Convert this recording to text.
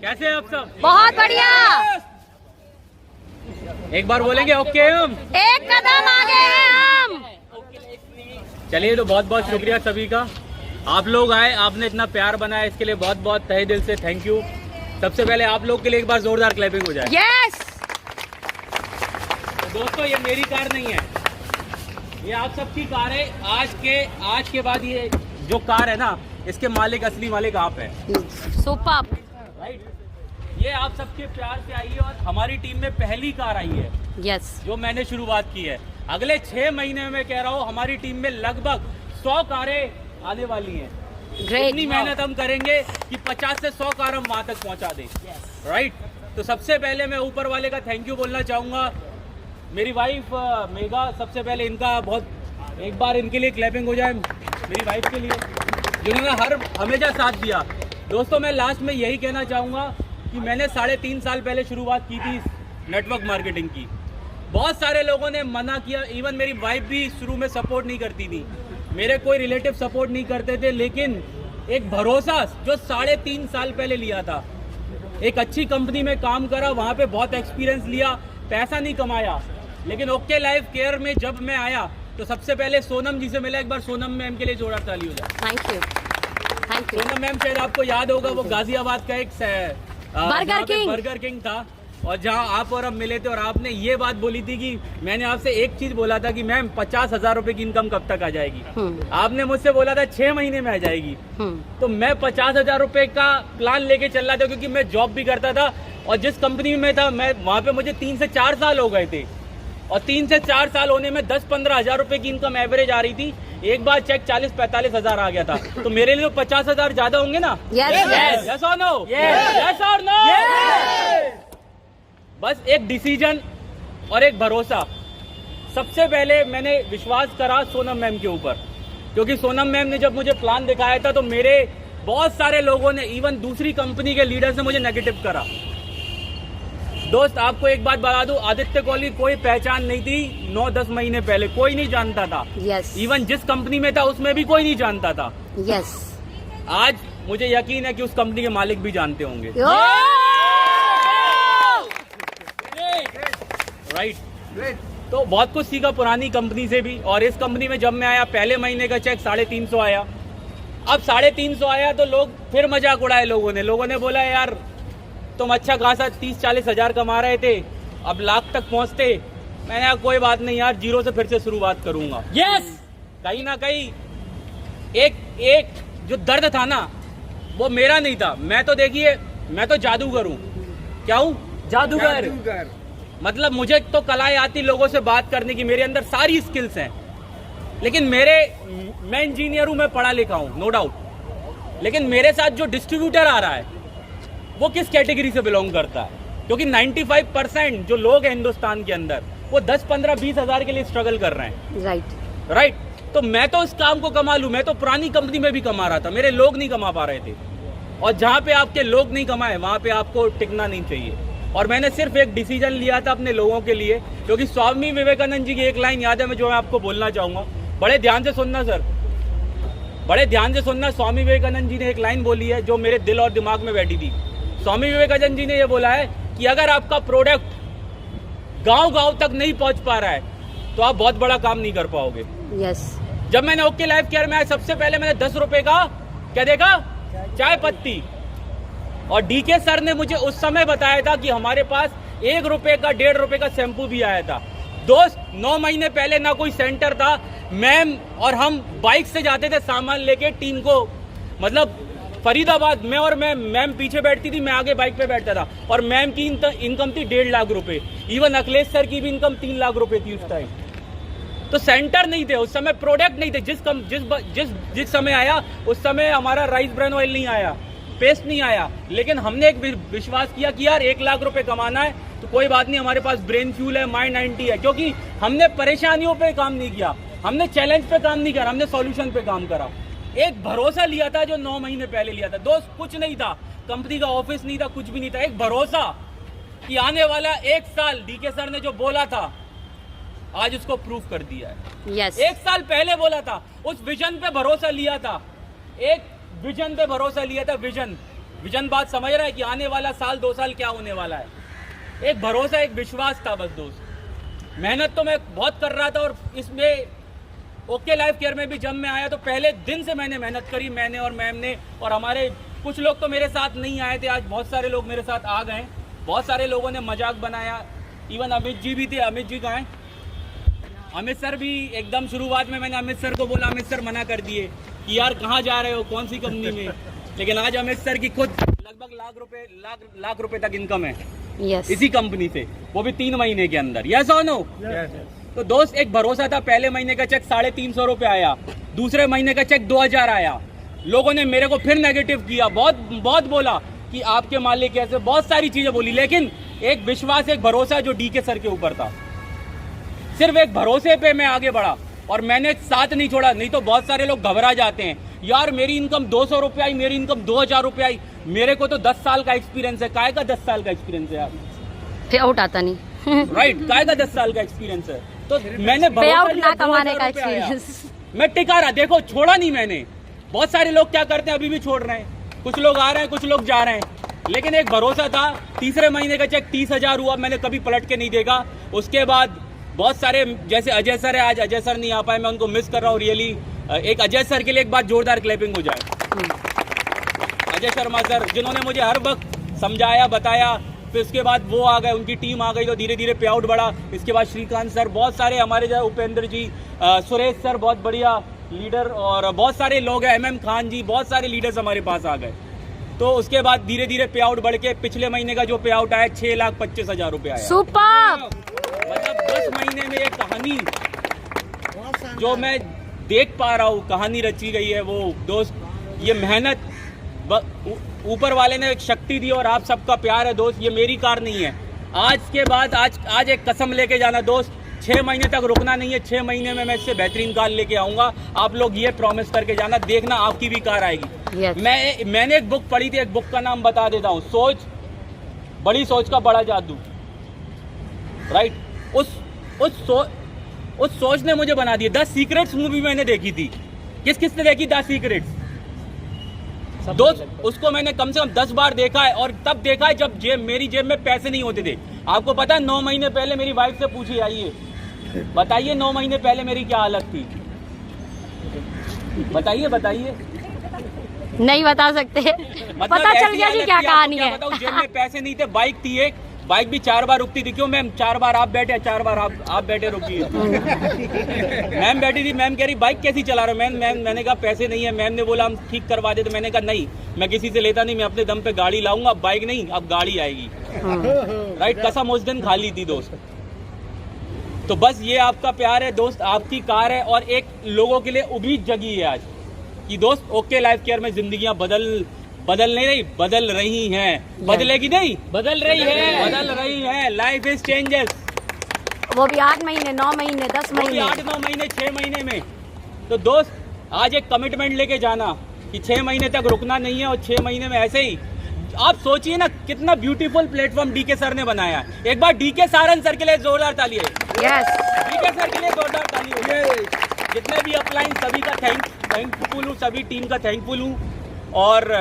कैसे हैं आप सब? बहुत बढ़िया। एक बार बोलेंगे ओके हम एक कदम आगे हैं हम। चलिए, तो बहुत बहुत शुक्रिया सभी का। आप लोग आए, आपने इतना प्यार बनाया, इसके लिए बहुत बहुत तहे दिल से थैंक यू। सबसे पहले आप लोग के लिए एक बार जोरदार क्लैपिंग हो जाए। यस। तो दोस्तों, ये मेरी कार नहीं है, ये आप सबकी कार है। आज के बाद ये जो कार है ना, इसके मालिक, असली मालिक आप हैं। सुपर। राइट, ये आप सबके प्यार से आई है और हमारी टीम में पहली कार आई है। यस। जो मैंने शुरुआत की है। अगले 6 महीने में कह रहा हूँ हमारी टीम में लगभग 100 कारें आने वाली हैं। ग्रेट। इतनी मेहनत हम करेंगे कि 50 से 100 कार हम वहां तक पहुंचा दें। राइट, तो सबसे पहले मैं ऊपर वाले का थैंक यू बोलना चाहूंगा। मेरी वाइफ मेघा, सबसे पहले इनका बहुत, एक बार इनके लिए क्लैपिंग हो जाए मेरी वाइफ के लिए, जिन्होंने हमेशा साथ दिया। दोस्तों, मैं लास्ट में यही कहना चाहूंगा कि मैंने 3.5 साल पहले शुरुआत की थी नेटवर्क मार्केटिंग की। बहुत सारे लोगों ने मना किया, इवन मेरी वाइफ भी शुरू में सपोर्ट नहीं करती थी, मेरे कोई रिलेटिव सपोर्ट नहीं करते थे, लेकिन एक भरोसा जो 3.5 साल पहले लिया था, एक अच्छी कंपनी में काम करा, वहाँ पे बहुत एक्सपीरियंस लिया, पैसा नहीं कमाया, लेकिन ओके लाइफ केयर में जब मैं आया तो सबसे पहले सोनम जी से मिला। एक बार सोनम मैम के लिए जोरदार ताली हो जाए। Thank you. Thank you. Sonam ma'am, शायद आपको याद होगा, वो गाजियाबाद का एक बर्गर किंग था, और जहां आप और हम मिले थे, और आपने ये बात बोली थी कि मैंने आपसे एक चीज बोला था कि मैम 50,000 रुपए की इनकम कब तक आ जाएगी। आपने मुझसे बोला था 6 महीने में आ जाएगी। तो मैं 50,000 रुपए का प्लान लेके चल रहा था, क्योंकि मैं जॉब भी करता था, और जिस कंपनी में था मैं वहां पे मुझे 3 से 4 साल हो गए थे, और 3 से 4 साल होने में 10-15 हजार रुपए की इनकम एवरेज आ रही थी। एक बार चेक 40-45 हजार आ गया था, तो मेरे लिए 50,000 ज्यादा होंगे ना? यस और नो? यस और नो? बस एक डिसीजन और एक भरोसा। सबसे पहले मैंने विश्वास करा सोनम मैम के ऊपर, क्योंकि सोनम मैम ने जब मुझे प्लान दिखाया था तो मेरे बहुत सारे लोगों ने, इवन दूसरी कंपनी के लीडर ने मुझे नेगेटिव करा। दोस्त, आपको एक बात बता दूं, आदित्य कॉल की कोई पहचान नहीं थी 9-10 महीने पहले, कोई नहीं जानता था। यस। इवन जिस कंपनी में था उसमें भी कोई नहीं जानता था। यस। आज मुझे यकीन है कि उस कंपनी के मालिक भी जानते होंगे। राइट। तो बहुत कुछ सीखा पुरानी कंपनी से भी, और इस कंपनी में जब मैं आया, पहले महीने का चेक 350 आया। अब 350 आया तो लोग फिर मजाक उड़ाए, लोगों ने बोला यार तुम अच्छा खासा 30-40 हजार कमा रहे थे, अब लाख तक पहुंचते। मैंने कहा कोई बात नहीं यार, जीरो से फिर से शुरुआत करूंगा। यस। कहीं ना कहीं एक जो दर्द था ना, वो मेरा नहीं था। मैं तो देखिए, मैं तो जादूगर हूँ। क्या हूँ? जादूगर। मतलब मुझे तो कलाएं आती लोगों से बात करने की, मेरे अंदर सारी स्किल्स हैं, लेकिन मैं इंजीनियर हूं, मैं पढ़ा लिखा हूं, नो डाउट, लेकिन मेरे साथ जो डिस्ट्रीब्यूटर आ रहा है वो किस कैटेगरी से बिलोंग करता है? क्योंकि 95% जो लोग हैं हिंदुस्तान के अंदर, वो 10-15-20 हजार के लिए स्ट्रगल कर रहे हैं। राइट। तो मैं तो इस काम को कमा लूं, मैं तो पुरानी कंपनी में भी कमा रहा था, मेरे लोग नहीं कमा पा रहे थे, और जहां पे आपके लोग नहीं कमाए वहां पे आपको टिकना नहीं चाहिए। और मैंने सिर्फ एक डिसीजन लिया था अपने लोगों के लिए, क्योंकि स्वामी विवेकानंद जी की एक लाइन याद है, मैं जो मैं आपको बोलना चाहूंगा, बड़े ध्यान से सुनना सर, बड़े ध्यान से सुनना। स्वामी विवेकानंद जी ने एक लाइन बोली है जो मेरे दिल और दिमाग में बैठी थी। स्वामी विवेकानंद जी ने यह बोला है कि अगर आपका प्रोडक्ट गांव तक नहीं पहुंच पा रहा है तो आप बहुत बड़ा काम नहीं कर पाओगे। यस। जब मैंने ओके लाइफ केयर में आया, सबसे पहले मैंने 10 रुपए का क्या देखा? चाय पत्ती। और डीके सर ने मुझे उस समय बताया था कि हमारे पास 1 रुपए का 1.5 रुपए का शैम्पू भी आया था। दोस्त, 9 महीने पहले ना कोई सेंटर था, मैम और हम बाइक से जाते थे सामान लेके टीम को, मतलब फरीदाबाद में, और मैम पीछे बैठती थी, मैं आगे बाइक पे बैठता था, और मैम की इनकम थी 1.5 लाख रुपए। इवन अखिलेश सर की भी इनकम 3 लाख रुपए थी उस टाइम। तो सेंटर नहीं थे उस समय, प्रोडक्ट नहीं थे। जिस समय आया उस समय हमारा राइस ब्रांड ऑयल नहीं आया, पेस्ट नहीं आया, लेकिन हमने एक विश्वास किया कि यार 1 लाख रुपए कमाना है तो कोई बात नहीं, हमारे पास ब्रेन फ्यूल है, माइंड 90 है, क्योंकि हमने परेशानियों पे काम नहीं किया, हमने चैलेंज पे काम नहीं करा, हमने सॉल्यूशन पे काम करा। एक भरोसा लिया था जो 9 महीने पहले लिया था। दोस्त, कुछ नहीं था, कंपनी का ऑफिस नहीं था, कुछ भी नहीं था, एक भरोसा कि आने वाला 1 साल डीके सर ने जो बोला था आज उसको प्रूफ कर दिया है। yes. 1 साल पहले बोला था, उस विजन पे भरोसा लिया था, एक विजन पे भरोसा लिया था, विजन विजन बात समझ रहा है कि आने वाला साल 2 साल क्या होने वाला है। एक भरोसा, एक विश्वास था बस दोस्त। मेहनत तो मैं बहुत कर रहा था और इसमें ओके लाइफ केयर में भी जब मैं आया तो पहले दिन से मैंने मेहनत करी, मैंने और मैम ने। और हमारे कुछ लोग तो मेरे साथ नहीं आए थे, आज बहुत सारे लोग मेरे साथ आ गए। बहुत सारे लोगों ने मजाक बनाया, इवन अमित जी भी थे। अमित जी कहाँ हैं? अमित सर भी एकदम शुरुआत में मैंने अमित सर को बोला, अमित सर मना कर दिए कि यार कहाँ जा रहे हो, कौन सी कंपनी में। लेकिन आज अमित सर की खुद लगभग लाख रुपए तक इनकम है यस इसी कंपनी से, वो भी 3 महीने के अंदर। यस और नो? तो दोस्त एक भरोसा था। पहले महीने का चेक 350 रुपये आया, दूसरे महीने का चेक 2000 आया। लोगों ने मेरे को फिर नेगेटिव किया, बहुत बोला कि आपके मालिक ऐसे, बहुत सारी चीजें बोली। लेकिन एक विश्वास, एक भरोसा जो डीके सर के ऊपर था, सिर्फ एक भरोसे पे मैं आगे बढ़ा और मैंने साथ नहीं छोड़ा। नहीं तो बहुत सारे लोग घबरा जाते हैं, यार मेरी इनकम 200 रुपये आई, मेरी इनकम 2000 रुपये आई। मेरे को तो 10 साल का एक्सपीरियंस है। काय का 10 साल का एक्सपीरियंस है यार? पे आउट आता नहीं राइट, काय का 10 साल का एक्सपीरियंस है? तो मैंने पे आउट लिया, ना कमाने 2000 का रुपये आया। एक्सपीरियंस। मैं टिका रहा, देखो छोड़ा नहीं मैंने। बहुत सारे लोग क्या करते हैं, अभी भी छोड़ रहे हैं। कुछ लोग आ रहे हैं, कुछ लोग जा रहे हैं। लेकिन एक भरोसा था। तीसरे महीने का चेक 30,000 हुआ, मैंने कभी पलट के नहीं देखा। उसके बाद बहुत सारे, जैसे अजय सर है, आज अजय सर नहीं आ पाए, मैं उनको मिस कर रहा हूँ रियली। एक अजय सर के लिए एक बार जोरदार क्लैपिंग हो जाए। अजय शर्मा सर, जिन्होंने मुझे हर वक्त समझाया, बताया। फिर उसके बाद वो आ गए, उनकी टीम आ गई तो धीरे धीरे पे आउट बढ़ा। इसके बाद श्रीकांत सर, बहुत सारे हमारे जैसे उपेंद्र जी, सुरेश सर बहुत बढ़िया लीडर, और बहुत सारे लोग हैं, MM खान जी, बहुत सारे लीडर्स हमारे पास आ गए। तो उसके बाद धीरे धीरे पे आउट बढ़ के पिछले महीने का जो पे आउट आया 6,25,000 रुपये आया। सुपर। मतलब 10 महीने में एक कहानी जो मैं देख पा रहा हूँ, कहानी रची गई है। वो दोस्त, ये मेहनत ऊपर वाले ने एक शक्ति दी और आप सबका प्यार है दोस्त। ये मेरी कार नहीं है। आज के बाद आज एक कसम लेके जाना दोस्त, 6 महीने तक रुकना नहीं है। 6 महीने में मैं इससे बेहतरीन कार लेके आऊंगा। आप लोग ये प्रॉमिस करके जाना, देखना आपकी भी कार आएगी। Yes. मैंने एक बुक पढ़ी थी, एक बुक का नाम बता देता हूँ, सोच, बड़ी सोच का बड़ा जादू। राइट, उस सोच ने मुझे बना दिया। 10 सीक्रेट्स मूवी मैंने देखी थी। किसने देखी 10 सीक्रेट्स? दोस्त, उसको मैंने कम से कम 10 बार देखा है। और तब देखा है जब मेरी जेब में पैसे नहीं होते थे। आपको पता है 9 महीने पहले मेरी वाइफ से पूछी, आइए बताइए 9 महीने पहले मेरी क्या हालत थी? बताइए। नहीं बता सकते। मतलब पता चल ऐसी गया जी हालत क्या थी, कहानी आपको है। क्या बताऊं, जेब में पैसे नहीं थे। बाइक थी एक, बाइक भी 4 बार रुकती थी। क्यों मैम? 4 बार आप बैठे, 4 बार आप बैठे, रुकी मैम बैठी थी। मैम कह रही बाइक कैसी चला रहे हो? मैम मैंने कहा पैसे नहीं है। मैम ने बोला हम ठीक करवा दे। तो मैंने कहा नहीं, मैं किसी से लेता नहीं, मैं अपने दम पे गाड़ी लाऊंगा। अब बाइक नहीं, अब गाड़ी आएगी। राइट, कसम उस दिन खाली थी दोस्त। तो बस ये आपका प्यार है दोस्त, आपकी कार है। और एक लोगों के लिए उम्मीद जगी है आज कि दोस्त ओके लाइफ केयर में जिंदगियां बदल नहीं रही, बदल रही हैं। बदलेगी नहीं, बदल रही है। Life is changes. वो भी 8 महीने, 9 महीने, 10 महीने, 8-9 महीने, 6 महीने में। तो दोस्त आज एक कमिटमेंट लेके जाना कि 6 महीने तक रुकना नहीं है। और 6 महीने में ऐसे ही आप सोचिए ना, कितना ब्यूटीफुल प्लेटफॉर्म डीके सर ने बनाया। एक बार डीके सारन सर के लिए जोरदार ताली है। यस, डीके सर के लिए जोरदार ताली है। जितने भी अपलाइन, सभी का थैंकफुल हूँ, सभी टीम का थैंकफुल हूँ। और